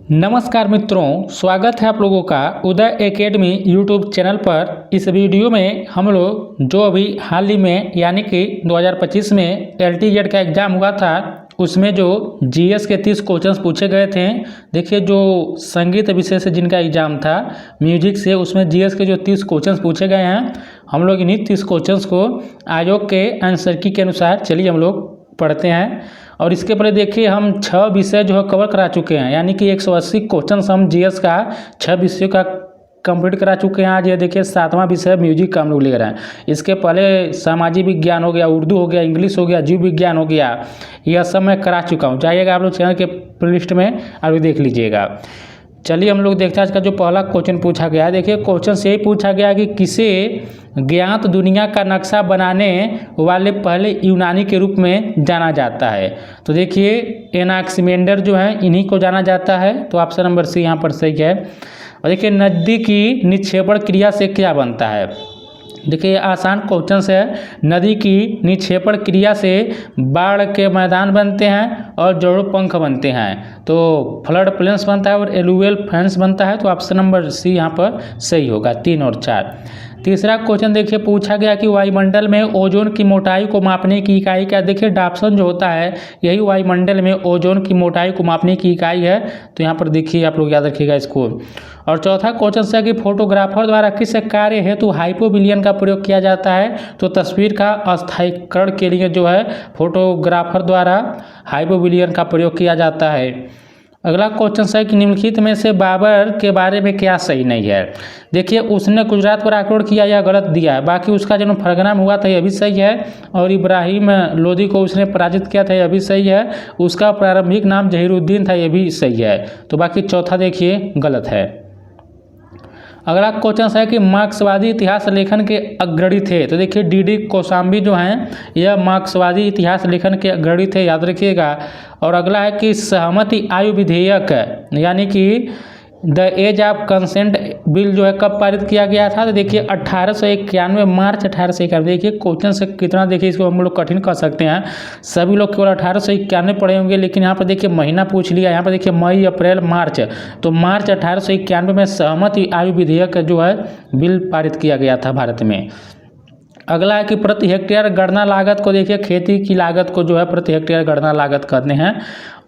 नमस्कार मित्रों, स्वागत है आप लोगों का उदय एकेडमी यूट्यूब चैनल पर। इस वीडियो में हम लोग जो अभी हाल ही में यानी कि 2025 में LTZ का एग्ज़ाम हुआ था उसमें जो जीएस के 30 क्वेश्चंस पूछे गए थे। देखिए, जो संगीत विषय से जिनका एग्ज़ाम था म्यूजिक से, उसमें जीएस के जो 30 क्वेश्चंस पूछे गए हैं, हम लोग इन्हीं 30 क्वेश्चंस को आयोग के आंसर की के अनुसार चलिए हम लोग पढ़ते हैं। और इसके पहले देखिए, हम 6 विषय जो है कवर करा चुके हैं, यानी कि 180 क्वेश्चन हम जीएस का 6 विषयों का कंप्लीट करा चुके हैं। आज ये देखिए 7वां विषय म्यूजिक का हम लोग ले रहे हैं। इसके पहले सामाजिक विज्ञान हो गया, उर्दू हो गया, इंग्लिश हो गया, जीव विज्ञान हो गया, यह सब मैं करा चुका हूँ। जाइएगा आप लोग चैनल के प्लेलिस्ट में और देख लीजिएगा। चलिए हम लोग देखते हैं आज का जो पहला क्वेश्चन पूछा गया है। देखिए, क्वेश्चन से ही पूछा गया कि किसे ज्ञात दुनिया का नक्शा बनाने वाले पहले यूनानी के रूप में जाना जाता है। तो देखिए, एनाक्सिमेंडर जो है इन्हीं को जाना जाता है। तो ऑप्शन नंबर सी यहाँ पर सही है। और देखिए, नदी की निक्षेपण क्रिया से क्या बनता है। देखिए, आसान क्वेश्चन है। नदी की निक्षेपण क्रिया से बाढ़ के मैदान बनते हैं और जोड़ों पंख बनते हैं। तो फ्लड प्लेन्स बनता है और एलुवियल फेंस बनता है। तो ऑप्शन नंबर सी यहाँ पर सही होगा, 3 और 4। तीसरा क्वेश्चन देखिए, पूछा गया कि वायुमंडल में ओजोन की मोटाई को मापने की इकाई क्या। देखिए, डाप्सन जो होता है यही वायुमंडल में ओजोन की मोटाई को मापने की इकाई है। तो यहाँ पर देखिए, आप लोग याद रखिएगा इसको। और चौथा क्वेश्चन है कि फोटोग्राफर द्वारा किस कार्य हेतु हाइपोविलियन का प्रयोग किया जाता है। तो तस्वीर का अस्थायीकरण के लिए जो है फोटोग्राफर द्वारा हाइपोविलियन का प्रयोग किया जाता है। अगला क्वेश्चन है कि निम्नलिखित में से बाबर के बारे में क्या सही नहीं है। देखिए, उसने गुजरात पर आक्रमण किया, यह गलत दिया है। बाकी उसका जन्म फरगना में हुआ था, यह भी सही है। और इब्राहिम लोदी को उसने पराजित किया था, यह भी सही है। उसका प्रारंभिक नाम जहीरुद्दीन था, यह भी सही है। तो बाकी चौथा देखिए गलत है। अगला क्वेश्चन है कि मार्क्सवादी इतिहास लेखन के अग्रणी थे। तो देखिए, डी कोशाम्बी जो हैं यह मार्क्सवादी इतिहास लेखन के अग्रणी थे, याद रखिएगा। और अगला है कि सहमति आयु विधेयक यानी कि the age of consent bill जो है कब पारित किया गया था। तो देखिए 1891 मार्च 1891। देखिए क्वेश्चन से कितना, देखिए इसको हम लोग कठिन कर सकते हैं। सभी लोग केवल 1891 पढ़े होंगे, लेकिन यहाँ पर देखिए महीना पूछ लिया। यहाँ पर देखिए मई, अप्रैल, मार्च। तो मार्च 1891 में सहमति आयु विधेयक जो है बिल पारित किया गया था भारत में। अगला है कि प्रति हेक्टेयर गणना लागत को, देखिए खेती की लागत को जो है प्रति हेक्टेयर गणना लागत करते हैं।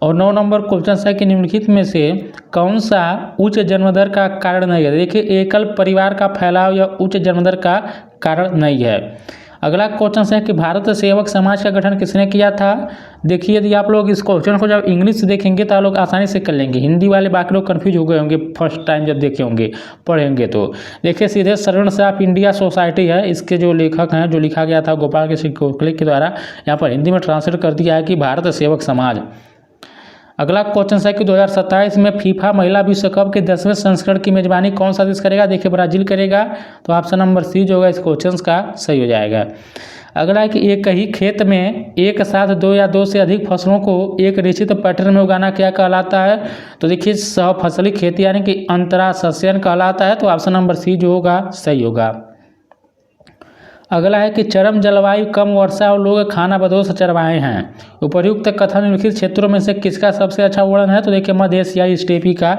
और 9 नंबर क्वेश्चन है कि निम्नलिखित में से कौन सा उच्च जन्मदर का कारण नहीं है। देखिए, एकल परिवार का फैलाव या उच्च जन्मदर का कारण नहीं है। अगला क्वेश्चन है कि भारत सेवक समाज का गठन किसने किया था। देखिए, यदि आप लोग इस क्वेश्चन को जब इंग्लिश से देखेंगे तो आप लोग आसानी से कर लेंगे। हिंदी वाले बाकी लोग कन्फ्यूज हो गए होंगे फर्स्ट टाइम जब देखे होंगे, पढ़ेंगे तो। देखिए, सीधे सर्वण ऑफ इंडिया सोसाइटी है, इसके जो लेखक हैं, जो लिखा गया था गोपाल कृष्ण गोखले के द्वारा, यहाँ पर हिंदी में ट्रांसलेट कर दिया है कि भारत सेवक समाज। अगला क्वेश्चन है कि 2027 में फीफा महिला विश्व कप के 10वें संस्करण की मेजबानी कौन सा देश करेगा। देखिए, ब्राजील करेगा। तो ऑप्शन नंबर सी जो होगा इस क्वेश्चन का सही हो जाएगा। अगला है कि एक ही खेत में एक साथ 2 या 2 से अधिक फसलों को एक निश्चित पैटर्न में उगाना क्या कहलाता है। तो देखिए, सहफसली खेती यानी कि अंतराशस्यन कहलाता है। तो ऑप्शन नंबर सी जो होगा सही होगा। अगला है कि चरम जलवायु, कम वर्षा और लोग खानाबदोश चरवाहे हैं। उपर्युक्त कथन निम्नलिखित क्षेत्रों में से किसका सबसे अच्छा वर्णन है। तो देखिए, मध्य एशियाई स्टेपी का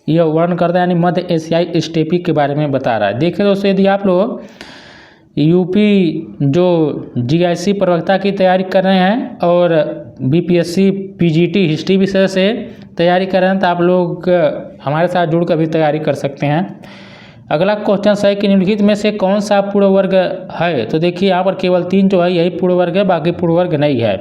यह वर्णन करता है, यानी मध्य एशियाई स्टेपी के बारे में बता रहा है। देखिए दोस्तों, यदि आप लोग यूपी जो जीआईसी प्रवक्ता की तैयारी कर रहे हैं और बीपीएससी पीजीटी हिस्ट्री विषय से तैयारी कर रहे हैं, तो आप लोग हमारे साथ जुड़कर भी तैयारी कर सकते हैं। अगला क्वेश्चन है कि निम्नलिखित में से कौन सा पूर्ण वर्ग है। तो देखिए, यहाँ पर केवल 3 जो है यही पूर्ण वर्ग है, बाकी पूर्ण वर्ग नहीं है।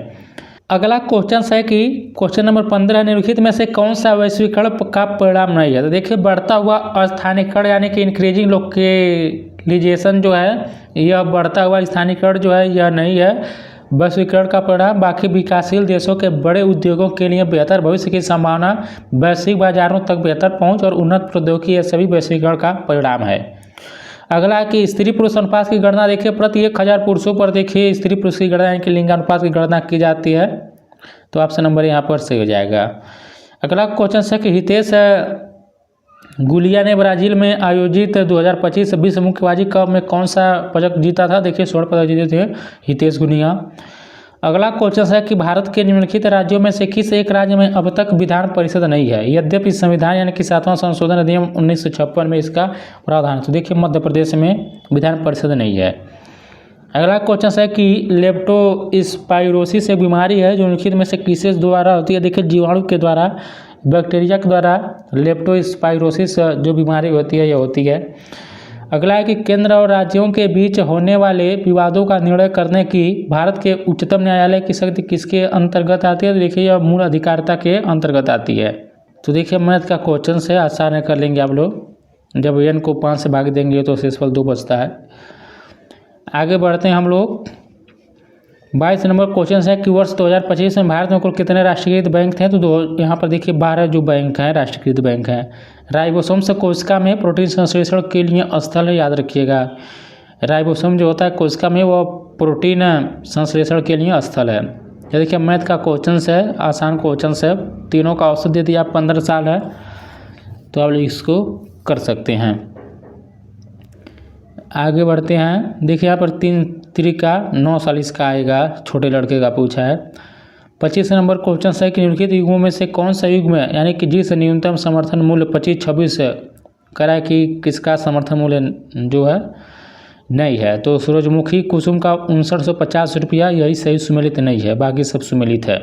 अगला क्वेश्चन है कि क्वेश्चन नंबर 15, निम्नलिखित में से कौन सा वैश्वीकरण का परिणाम नहीं है। तो देखिए, बढ़ता हुआ अस्थानीकरण यानी कि इंक्रीजिंग लोकलाइजेशन जो है, यह बढ़ता हुआ स्थानीयकरण जो है यह नहीं है वैश्वीकरण का परिणाम। बाकी विकासशील देशों के बड़े उद्योगों के लिए बेहतर भविष्य की संभावना, वैश्विक बाजारों तक बेहतर पहुंच और उन्नत प्रौद्योगिकी, ये सभी वैश्वीकरण का परिणाम है। अगला कि स्त्री पुरुष अनुपात की गणना, देखिए प्रति 1000 पुरुषों पर देखिए स्त्री पुरुष की गणना यानी कि लिंगानुपात की गणना की जाती है। तो ऑप्शन नंबर यहाँ पर सही हो जाएगा। अगला क्वेश्चन है कि हितेश गुलिया ने ब्राजील में आयोजित 2025 विश्व मुक्केबाजी कप में कौन सा पदक जीता था। देखिए, स्वर्ण पदक जीते थे हितेश गुलिया। अगला क्वेश्चन है कि भारत के निम्नलिखित राज्यों में से किस एक राज्य में अब तक विधान परिषद नहीं है, यद्यपि संविधान यानी कि 7वां संशोधन अधिनियम 1956 में इसका प्रावधान है। तो देखिए मध्य प्रदेश में विधान परिषद नहीं है। अगला क्वेश्चन है कि लेप्टोस्पाइरोसिस एक बीमारी है जो निम्नलिखित में से किसके द्वारा होती है। देखिए जीवाणु के द्वारा, बैक्टीरिया के द्वारा लेप्टोस्पाइरोसिस जो बीमारी होती है, यह होती है। अगला है कि केंद्र और राज्यों के बीच होने वाले विवादों का निर्णय करने की भारत के उच्चतम न्यायालय की शक्ति किसके अंतर्गत आती है। तो देखिए यह मूल अधिकारिता के अंतर्गत आती है। तो देखिए मैथ का क्वेश्चन है, आसान है, कर लेंगे आप लोग। जब n को 5 से भाग देंगे तो शेषफल 2 बचता है। आगे बढ़ते हैं हम लोग। 22 नंबर क्वेश्चन है कि वर्ष 2025 में भारत में कुल कितने राष्ट्रीयकृत बैंक थे। तो यहाँ पर देखिए 12 जो बैंक हैं राष्ट्रीयकृत बैंक हैं। राइबोसोम्स कोशिका में प्रोटीन संश्लेषण के लिए स्थल है, याद रखिएगा। राइबोसोम जो होता है कोशिका में, वो प्रोटीन संश्लेषण के लिए स्थल है। ये देखिए मैथ का क्वेश्चन है, आसान क्वेश्चन है। तीनों का औसत यदि आप 15 साल है तो आप इसको कर सकते हैं। आगे बढ़ते हैं। देखिए यहाँ पर 3 त्रिका 9 साल इसका आएगा, छोटे लड़के का पूछा है। 25 नंबर क्वेश्चन है कि निम्नलिखित युगों में से कौन सा युग में यानी कि जिस न्यूनतम समर्थन मूल्य 25-26 करा है कि किसका समर्थन मूल्य जो है नहीं है। तो सूरजमुखी कुसुम का 5950 रुपया, यही सही सुमेलित नहीं है, बाकी सब सुमेलित है।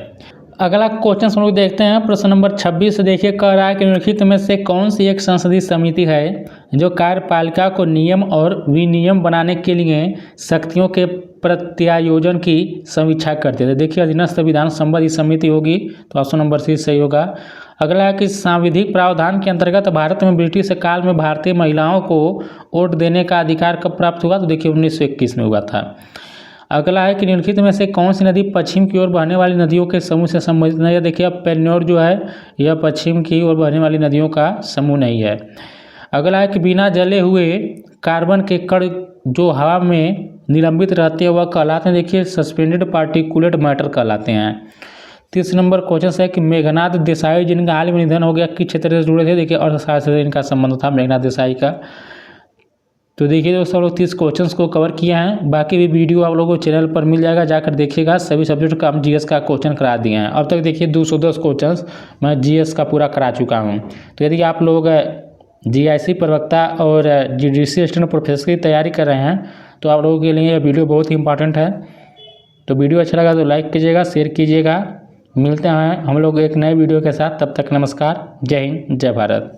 अगला क्वेश्चन हम लोग देखते हैं। प्रश्न नंबर 26 देखिए कह रहा है कि निम्नलिखित में से कौन सी एक संसदीय समिति है जो कार्यपालिका को नियम और विनियम बनाने के लिए शक्तियों के प्रत्यायोजन की समीक्षा करते थे। देखिए अधीनस्थ विधान संबंधी समिति होगी, तो ऑप्शन नंबर सी सही होगा। अगला है कि सांविधिक प्रावधान के अंतर्गत भारत में ब्रिटिश काल में भारतीय महिलाओं को वोट देने का अधिकार कब प्राप्त हुआ। तो देखिए 1921 में हुआ था। अगला है कि निम्नलिखित में से कौन सी नदी पश्चिम की ओर बहने वाली नदियों के समूह से संबंधित नहीं है। देखिए अब पेन्योर जो है यह पश्चिम की ओर बहने वाली नदियों का समूह नहीं है। अगला है कि बिना जले हुए कार्बन के कण जो हवा में निलंबित रहते हैं वह कहलाते हैं। देखिए सस्पेंडेड पार्टिकुलेट मैटर कहलाते हैं। 30 नंबर क्वेश्चन है कि मेघनाथ देसाई जिनका हाल में निधन हो गया किस क्षेत्र से जुड़े थे। देखिए अर्थशास्त्र से इनका संबंध था मेघनाथ देसाई का। तो देखिए दोस्तों लोग 30 क्वेश्चंस को कवर किया है। बाकी भी वीडियो आप लोगों को चैनल पर मिल जाएगा, जाकर देखिएगा। सभी सब्जेक्ट का हम जीएस का क्वेश्चन करा दिए हैं। अब तक देखिए 210 क्वेश्चंस मैं जीएस का पूरा करा चुका हूं। तो यदि आप लोग जीआईसी प्रवक्ता और जीडीसी असिस्टेंट प्रोफेसर की तैयारी कर रहे हैं तो आप लोगों के लिए यह वीडियो बहुत ही इंपॉर्टेंट है। तो वीडियो अच्छा लगा तो लाइक कीजिएगा, शेयर कीजिएगा। मिलते हैं हम लोग एक नए वीडियो के साथ, तब तक नमस्कार, जय हिंद, जय भारत।